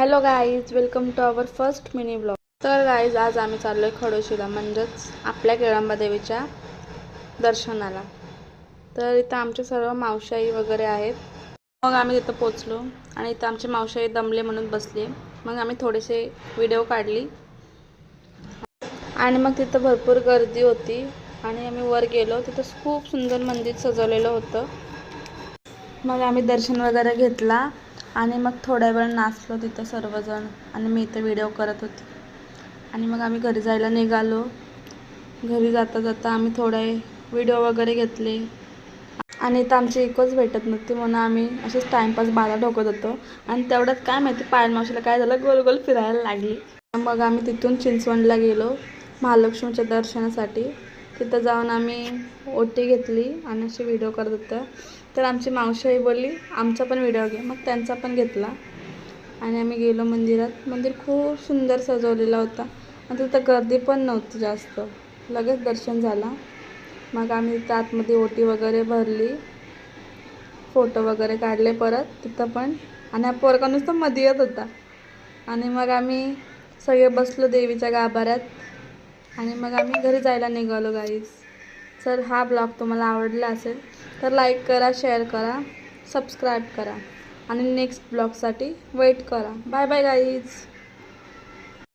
Hello guys, welcome to our first mini vlog. तर guys, आज आम्ही चाललो आहे खडोशीला, म्हणजेच आपल्या केळंबा देवीच्या दर्शनाला. तर इथं आमचे सर्व मावशाई वगैरे आहेत. मग आम्ही तिथं पोचलो आणि इथं आमचे मावशाई दमले म्हणून बसले. मग आम्ही थोडेसे व्हिडिओ काढली आणि मग तिथं भरपूर गर्दी होती आणि आम्ही वर गेलो. तिथं खूप सुंदर मंदिर सजवलेलं होतं. मग आम्ही दर्शन वगैरे घेतला आणि मग थोड्या वेळ नाचलो तिथं सर्वजण आणि मी इथं व्हिडिओ करत होते. आणि मग आम्ही घरी जायला निघालो. घरी जाता जाता आम्ही थोडे व्हिडिओ वगैरे घेतले आणि इथं आमची इकोच भेटत नव्हती म्हणून आम्ही असेच टाईमपास बाला ठोकत होतो. आणि तेवढ्यात काय माहिती पायल मावशीला काय झालं, गोल गोल फिरायला लागली. मग आम्ही तिथून चिंचवणला गेलो महालक्ष्मीच्या दर्शनासाठी. तिथं जाऊन आम्ही ओटी घेतली आणि असे व्हिडिओ करत होतो. तर आमची मावशी बोलली आमचा पण व्हिडिओ घे. मग त्यांचा पण घेतला आणि आम्ही गेलो मंदिरात. मंदिर खूप सुंदर सजवलेला होता आणि तिथं गर्दी पण नव्हती जास्त, लगेच दर्शन झाला. मग आम्ही तिथं आतमध्ये ओटी वगैरे भरली, फोटो वगैरे काढले परत तिथं पण. आणि हा पोरगा नुसतं मध्ये येत होता. आणि मग आम्ही सगळे बसलो देवीच्या गाभाऱ्यात आणि मग आम्ही घरी जायला निघालो गाईज. तर हा ब्लॉग तुम्हाला आवडला असेल तर लाईक करा, शेअर करा, सबस्क्राईब करा आणि नेक्स्ट ब्लॉगसाठी वेट करा. Bye bye guys.